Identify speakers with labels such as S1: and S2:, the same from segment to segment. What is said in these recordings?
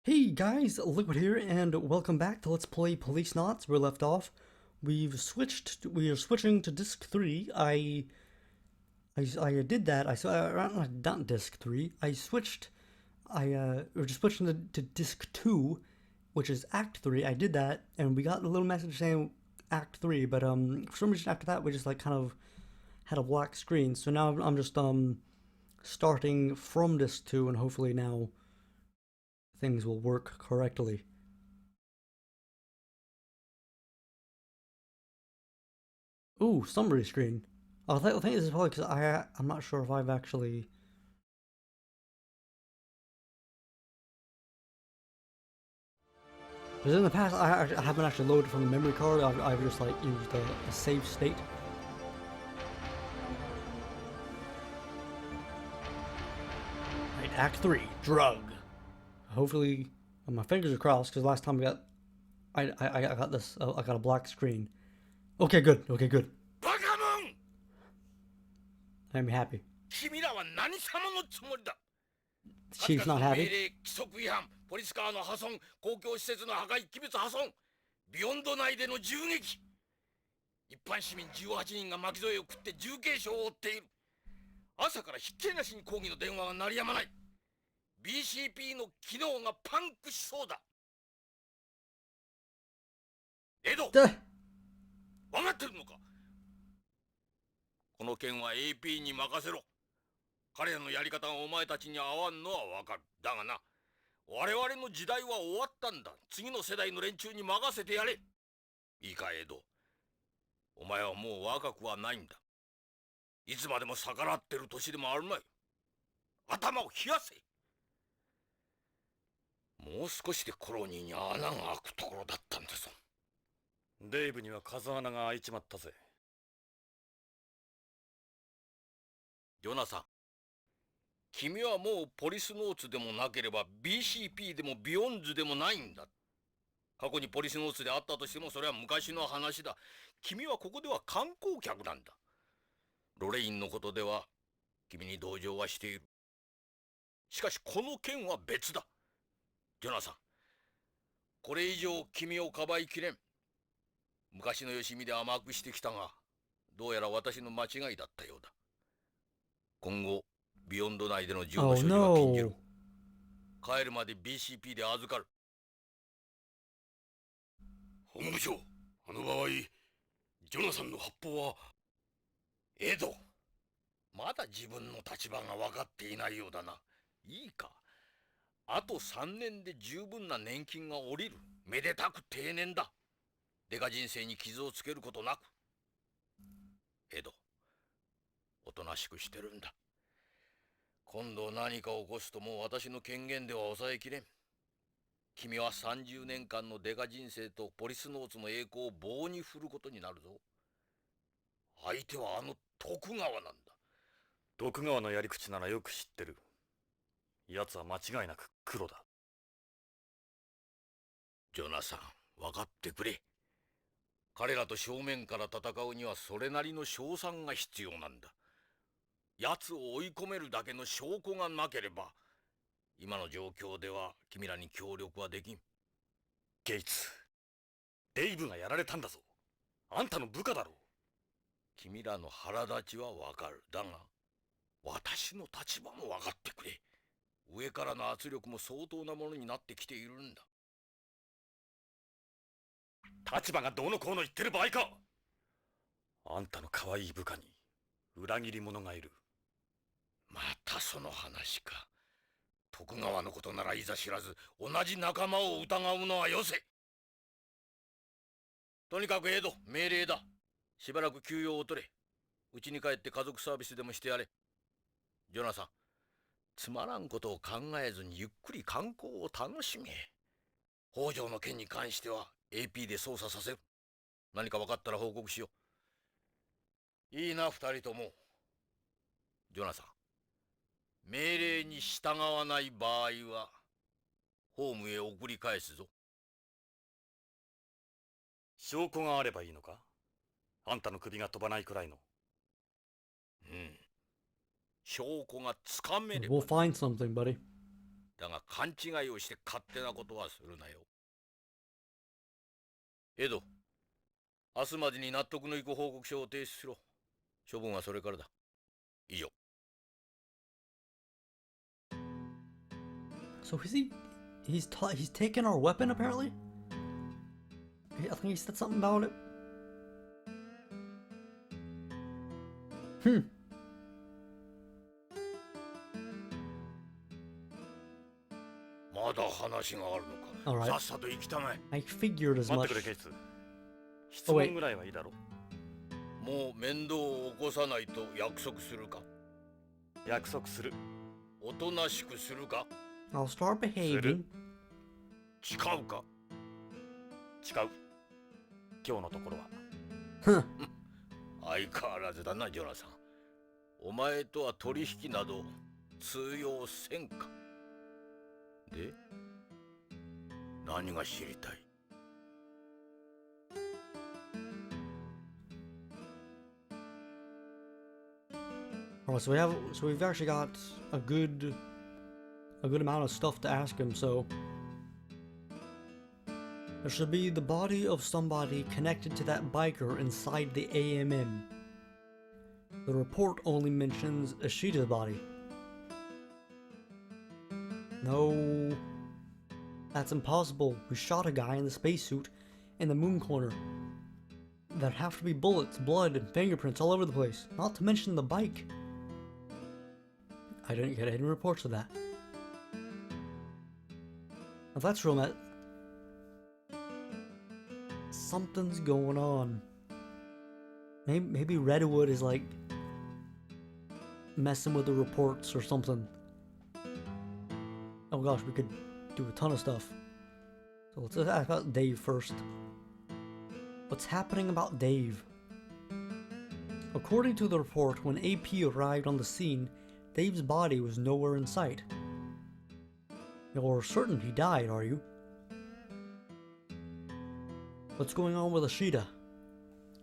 S1: Hey guys, Liquid here, and welcome back to Let's Play Policenauts. We're left off. We are switching to disc 3. I did that. Not disc 3. We're just switching to disc 2, which is act 3. I did that, and we got a little message saying act 3, but for some reason after that we just kind of had a black screen. So now I'm just starting from disc 2, and hopefully now things will work correctly. Ooh, summary screen. I think this is probably because I'm not sure if I've actually. Because in the past, I haven't actually loaded from the memory card. I've just used a save state. Right, Act 3, drug. Hopefully, my fingers are crossed because last time I got this. I got a black screen. Okay, good. Okay, good. I'm happy. She's not happy.
S2: ポリスカーの破損、公共施設の破壊、器物破損、ビヨンド内での銃撃。一般市民18人が巻き添えを食って重軽傷を負っている。朝からひっきりなしに抗議の電話が鳴りやまない。BCP の機能がパンクしそうだ。エド、分かってるのか？この件は AP に任せろ。彼らのやり方がお前たちに合わんのはわかる。だがな、我々の時代は終わったんだ。次の世代の連中に任せてやれ。いいか、エド。お前はもう若くはないんだ。いつまでも逆らってる年でもあるまい。頭を冷やせ。もう少しでコロニーに穴が開くところだったんだぞ。
S3: デイブには風穴が開いちまったぜ。
S2: ジョナサン、君はもうポリスノーツでもなければ BCP でもビヨンズでもないんだ。過去にポリスノーツであったとしてもそれは昔の話だ。君はここでは観光客なんだ。ロレインのことでは君に同情はしている。しかしこの件は別だ。ジョナサン、これ以上君をかばいきれん。昔のよしみで甘くしてきたが、どうやら私の間違いだったようだ。今後ビヨンド内での銃の所持は禁じる。帰るまで BCP で預かる。本部長、あの場合、ジョナサンの発砲は。エド、まだ自分の立場が分かっていないようだな。いいか、あと3年で十分な年金が下りる。めでたく定年だ。デカ人生に傷をつけることなく。エド、おとなしくしてるんだ。今度何か起こすともう私の権限では抑えきれん。君は30年間のデカ人生とポリスノーツの栄光を棒に振ることになるぞ。相手はあの徳川なんだ。
S3: 徳川のやり口ならよく知ってる。奴は間違いなく黒だ。
S2: ジョナサン、分かってくれ。彼らと正面から戦うにはそれなりの勝算が必要なんだ。奴を追い込めるだけの証拠がなければ、今の状況では君らに協力はできん。
S3: ゲイツ、デイブがやられたんだぞ。あんたの部下だろう。
S2: 君らの腹立ちはわかる。だが、私の立場も分かってくれ。上からの圧力も相当なものになってきているんだ。
S3: 立場がどうのこうの言ってる場合か。あんたの可愛い部下に裏切り者がいる。
S2: またその話か。徳川のことならいざ知らず、同じ仲間を疑うのはよせ。とにかくエド、命令だ。しばらく休養を取れ。家に帰って家族サービスでもしてやれ。ジョナサン、つまらんことを考えずにゆっくり観光を楽しめ。北条の件に関しては AP で捜査させる。何か分かったら報告しよう。いいな、二人とも。ジョナサン、命令に従わない場合はホームへ送り返すぞ。
S3: 証拠があればいいのか？あんたの首が飛ばないくらいの。
S2: 証拠がつかめれば。
S1: We'll find something, buddy.
S2: だが勘違いをして勝手なことはするなよ。エド、明日までに納得のいく報告書を提出しろ。処分はそれからだ。以上。
S1: So he's taken our weapon apparently? I think he said something about it. Hmm.
S2: まだ話があるのか。
S1: Alright.
S2: さっさと行きたまえ。
S1: I figured as
S3: 待っ
S1: much.
S3: てくれケイツ。質問ぐらいはいいだろう。
S2: もう面倒を起こさないと約束するか。
S3: 約束する。
S2: おとなしくするか。
S1: I'll start behaving.
S2: 誓うか。
S3: 誓う。今日のところは。
S1: Huh.
S2: 相変わらずだな、ジョナサン。お前とは取引など通用せんか。で、何が知りたい？
S1: Alright, so we've actually got a good amount of stuff to ask him. So there should be the body of somebody connected to that biker inside the AMM. The report only mentions Ishida's body. No, that's impossible. We shot a guy in the spacesuit in the moon corner. There'd have to be bullets, blood, and fingerprints all over the place, not to mention the bike. I didn't get any reports of that. If that's real, Matt, something's going on. Maybe Redwood is like messing with the reports or something. Oh gosh, we could do a ton of stuff. So let's ask about Dave first. What's happening about Dave? According to the report, when AP arrived on the scene, Dave's body was nowhere in sight. You're certain he died, are you? What's going on with Ishida?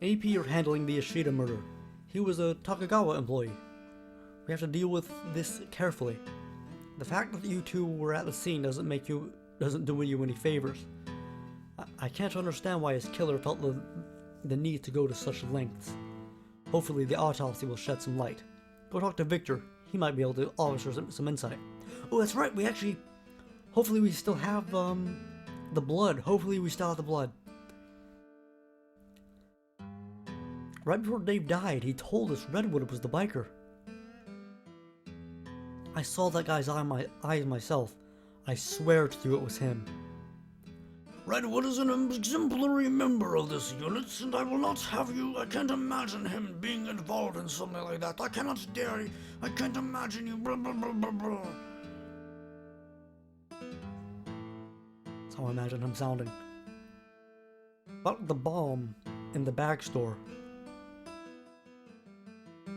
S1: AP are handling the Ishida murder. He was a Takagawa employee. We have to deal with this carefully. The fact that you two were at the scene doesn't do you any favors. I can't understand why his killer felt the need to go to such lengths. Hopefully the autopsy will shed some light. Go talk to Victor. He might be able to offer some insight. Oh, that's right. Hopefully we still have the blood. Hopefully we still have the blood. Right before Dave died, he told us Redwood was the biker. I saw that guy's eyes myself. I swear to you it was him.
S4: Redwood is an exemplary member of this unit, and I will not have you. I can't imagine him being involved in something like that. I cannot dare you. I can't imagine you. Blah, blah, blah, blah, blah.
S1: That's how I imagine him sounding. About the bomb in the bag store.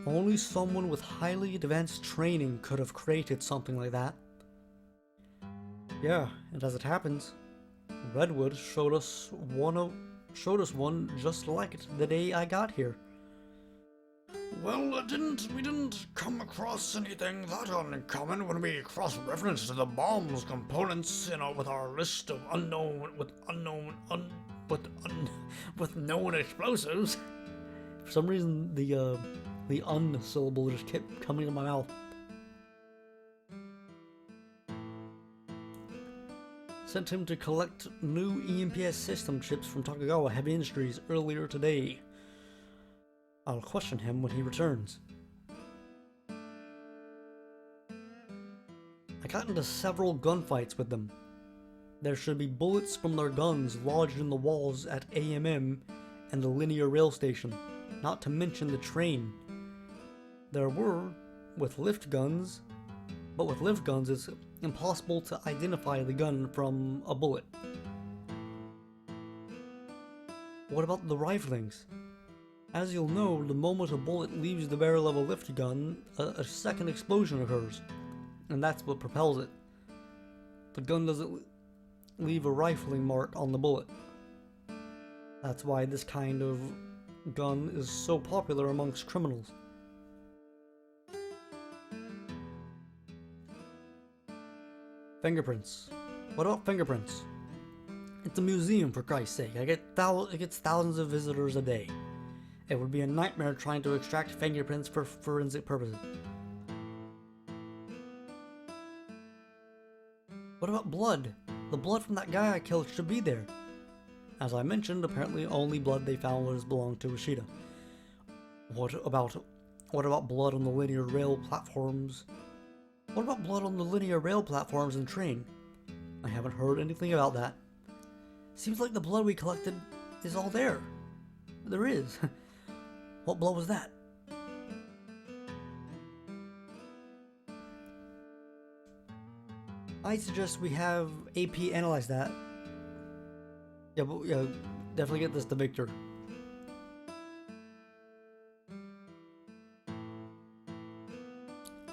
S1: Only someone with highly advanced training could have created something like that. Yeah, and as it happens, Redwood showed us one just like it the day I got here.
S4: Well, we didn't come across anything that uncommon when we cross-referenced the bomb's components, with our list of with known explosives.
S1: For some reason, the un syllable just kept coming to my mouth. Sent him to collect new EMPS system chips from Takagawa Heavy Industries earlier today. I'll question him when he returns. I got into several gunfights with them. There should be bullets from their guns lodged in the walls at AMM and the linear rail station, not to mention the train. There were with lift guns, but with lift guns it's impossible to identify the gun from a bullet. What about the riflings? As you'll know, the moment a bullet leaves the barrel of a lift gun, a second explosion occurs, and that's what propels it. The gun doesn't leave a rifling mark on the bullet. That's why this kind of gun is so popular amongst criminals. Fingerprints. What about fingerprints? It's a museum, for Christ's sake. It gets thousands of visitors a day. It would be a nightmare trying to extract fingerprints for forensic purposes. What about blood? The blood from that guy I killed should be there. As I mentioned, apparently only blood they found belonged to Ishida. What about blood on the linear rail platforms? What about blood on the linear rail platforms and train? I haven't heard anything about that. Seems like the blood we collected is all there. There is. What blood was that? I suggest we have AP analyze that. Yeah, definitely get this to Victor.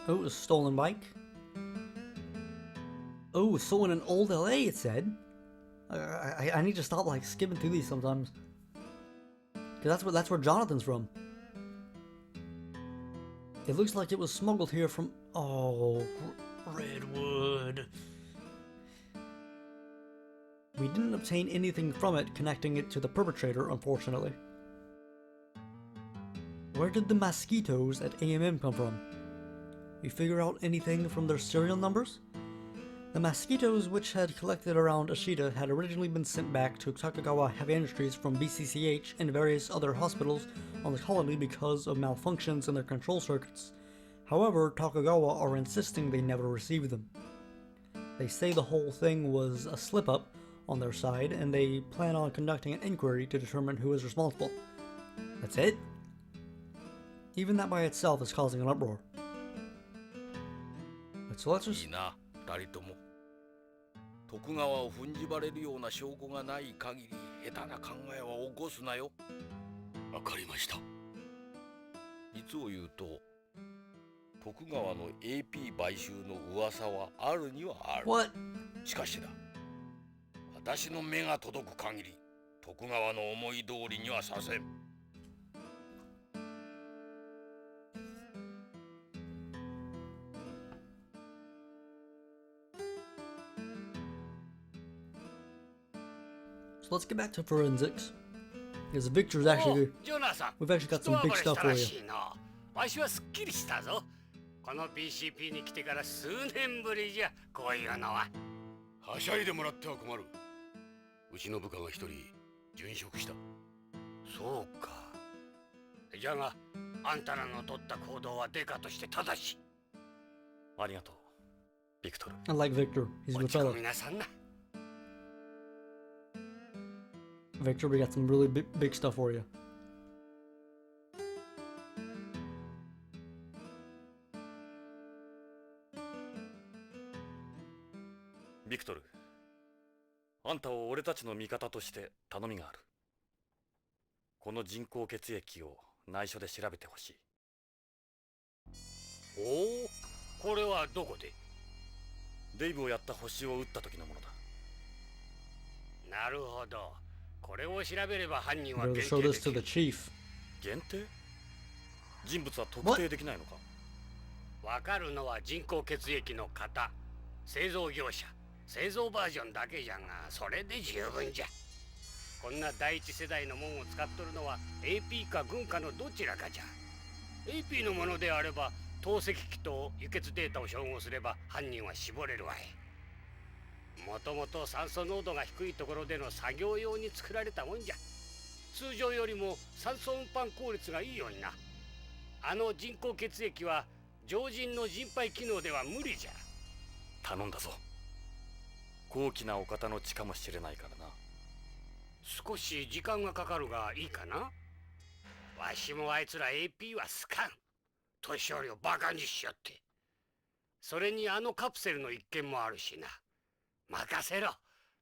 S1: Oh, a stolen bike. Oh, someone in Old LA, it said. I need to stop like skipping through these sometimes. Cause that's where Jonathan's from. It looks like it was smuggled here from Redwood. We didn't obtain anything from it connecting it to the perpetrator, unfortunately. Where did the mosquitoes at AMM come from? You figure out anything from their serial numbers? The mosquitoes which had collected around Ishida had originally been sent back to Takagawa Heavy Industries from BCCH and various other hospitals on the colony because of malfunctions in their control circuits. However, Takagawa are insisting they never received them. They say the whole thing was a slip-up on their side, and they plan on conducting an inquiry to determine who is responsible. That's it? Even that by itself is causing an uproar. So let's just...
S2: いいな、二人とも。徳川を踏んじばれるような証拠がない限り、下手な考えは起こすなよ。わかりました。実を言うと、徳川の AP 買収の噂はあるにはある。
S1: What?
S2: しかしだ、私の目が届く限り、徳川の思い通りにはさせん。
S1: So let's get back to forensics. Because Victor's actually... We've actually got some big stuff for you.
S5: わしはすっきりしたぞ。この BCP に来てから数年ぶりじゃ、こういうのは。
S2: はしゃいでもらっては困る。うちの部下が一人殉職した。
S5: そうか。じゃが、あんたらの取った行動はデカとして正しい。
S3: ありがとう、ビクトル。
S1: I like Victor. He's a good fellow.
S5: 皆さんな。
S1: Victor, we got some really big stuff for you.
S3: ビクトル、あんたを俺たちの味方として頼みがある。この人工血液を内緒で調べてほしい。
S5: おお、これはどこで？
S3: デイブをやった星を撃った時のものだ。
S5: なるほど。これを調べれば犯人は
S1: We'll
S5: 限
S1: show
S5: 定
S1: this to
S5: で
S1: the
S5: きる。
S1: chief.
S3: 限定？人物は特定できないのか？
S5: わかるのは人工血液の型、製造業者、製造バージョンだけじゃが、それで十分じゃ。こんな第一世代のもんを使っとるのは AP か軍かのどちらかじゃ。AP のものであれば透析機と輸血データを照合すれば犯人は絞れるわい。もともと酸素濃度が低いところでの作業用に作られたもんじゃ。通常よりも酸素運搬効率がいいようにな。あの人工血液は常人の人肺機能では無理じゃ。
S3: 頼んだぞ。高貴なお方の血かもしれないからな。
S5: 少し時間がかかるがいいかな。わしもあいつら AP は好かん。年寄りをバカにしよって。それにあのカプセルの一件もあるしな。任せろ。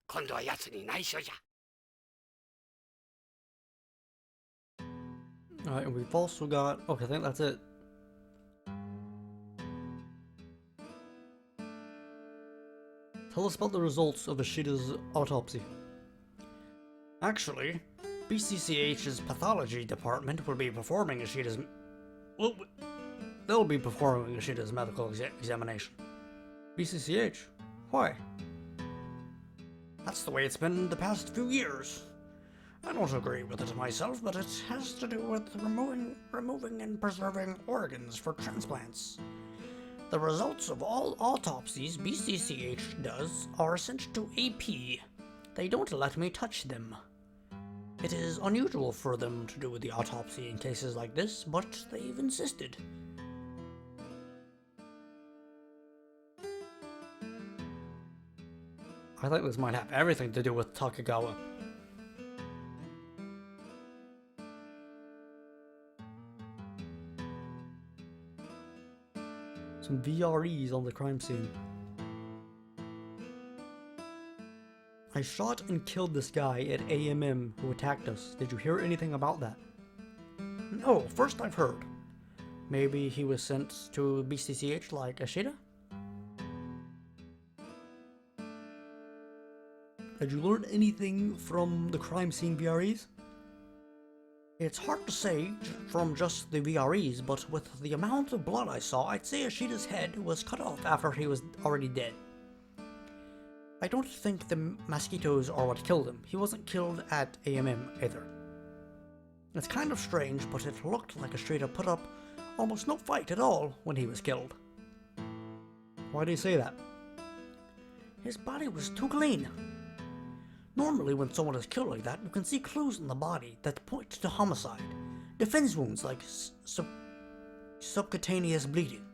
S5: 今度は奴に内緒じゃ。
S1: Alright, and we've also got... Okay, I think that's it. Tell us about the results of Ishida's autopsy. Actually, BCCH's pathology department will be performing Ishida's... Well, they'll be performing Ishida's medical examination. BCCH? Why?
S4: That's the way it's been the past few years. I don't agree with it myself, but it has to do with removing and preserving organs for transplants. The results of all autopsies BCCH does are sent to AP. They don't let me touch them. It is unusual for them to do the autopsy in cases like this, but they've insisted.
S1: I think this might have everything to do with Takagawa. Some VREs on the crime scene. I shot and killed this guy at AMM who attacked us. Did you hear anything about that?
S4: No, first I've heard.
S1: Maybe he was sent to BCCH like Ashida? Did you learn anything from the crime scene VREs?
S4: It's hard to say from just the VREs, but with the amount of blood I saw, I'd say Ashida's head was cut off after he was already dead. I don't think the mosquitoes are what killed him. He wasn't killed at AMM either. It's kind of strange, but it looked like Ashida put up almost no fight at all when he was killed.
S1: Why do you say that?
S4: His body was too clean. Normally when someone is killed like that, you can see clues in the body that point to homicide. Defense wounds like subcutaneous bleeding.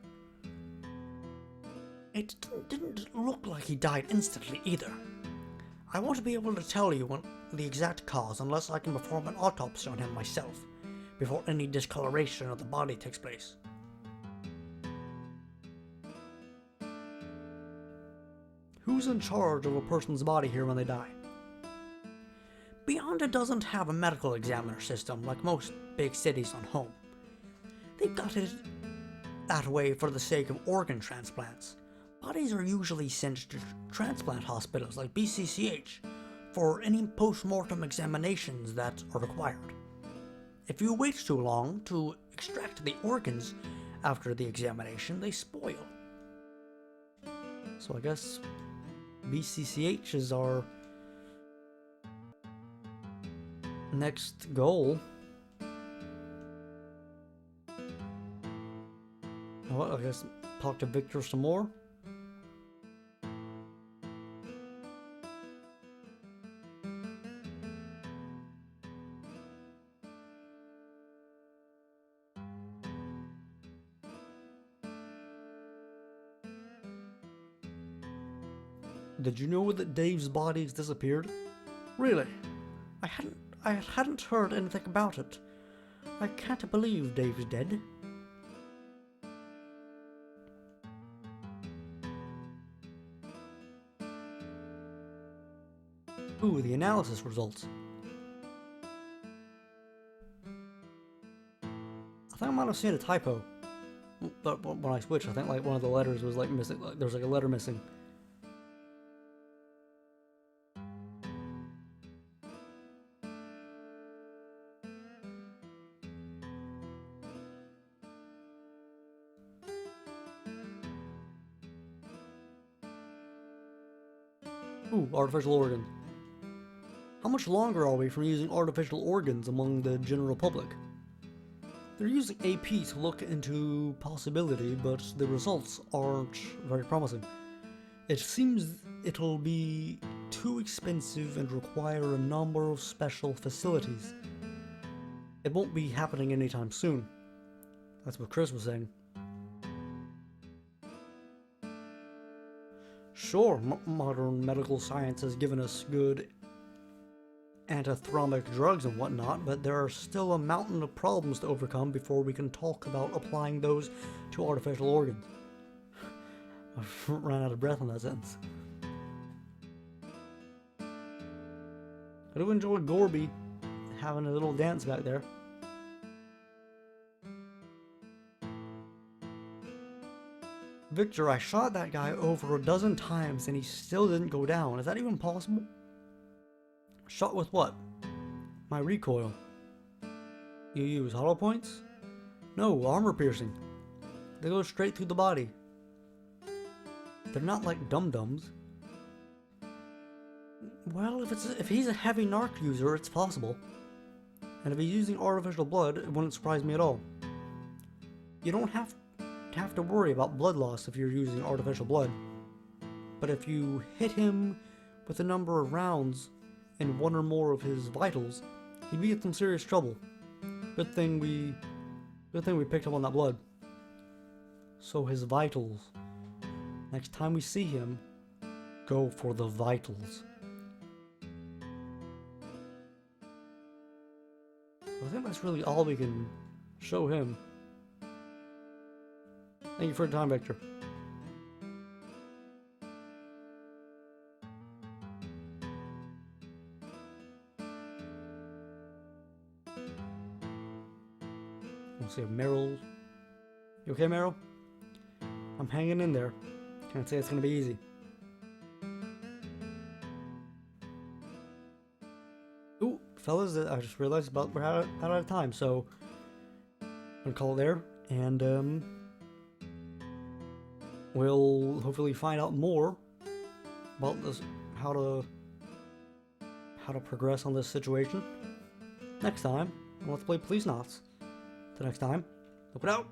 S4: It didn't look like he died instantly either. I won't be able to tell you the exact cause unless I can perform an autopsy on him myself, before any discoloration of the body takes place.
S1: Who's in charge of a person's body here when they die?
S4: Beyonda doesn't have a medical examiner system like most big cities on home. They've got it that way for the sake of organ transplants. Bodies are usually sent to transplant hospitals like BCCH for any post-mortem examinations that are required. If you wait too long to extract the organs after the examination, they spoil.
S1: So I guess BCCH is our next goal. Well, I guess talk to Victor some more. Did you know that Dave's body's disappeared?
S4: Really? I hadn't heard anything about it. I can't believe Dave's dead.
S1: Ooh, the analysis results. I think I might have seen a typo. But when I switched, I think like one of the letters was like missing. Like, there was like a letter missing. Ooh, artificial organ. How much longer are we from using artificial organs among the general public? They're using AP to look into possibility, but the results aren't very promising. It seems it'll be too expensive and require a number of special facilities. It won't be happening anytime soon. That's what Chris was saying. Sure, modern medical science has given us good antithrombic drugs and whatnot, but there are still a mountain of problems to overcome before we can talk about applying those to artificial organs. I ran out of breath on that sentence. I do enjoy Gorby having a little dance back there. Victor, I shot that guy over a dozen times and he still didn't go down. Is that even possible? Shot with what? My recoil. You use hollow points? No, armor piercing. They go straight through the body. They're not like dum-dums. Well, if he's a heavy narc user, it's possible. And if he's using artificial blood, it wouldn't surprise me at all. You don't have to worry about blood loss if you're using artificial blood. But if you hit him with a number of rounds in one or more of his vitals, he'd be in some serious trouble. Good thing we picked up on that blood. So his vitals. Next time we see him, go for the vitals. I think that's really all we can show him. Thank you for your time, Victor. We'll see if Meryl... You okay, Meryl? I'm hanging in there. Can't say it's gonna be easy. Ooh, fellas, I just realized we're out of time, so I'm gonna call it there, and we'll hopefully find out more about this, how to progress on this situation next time on Let's Play Policenauts. Till next time, look it out.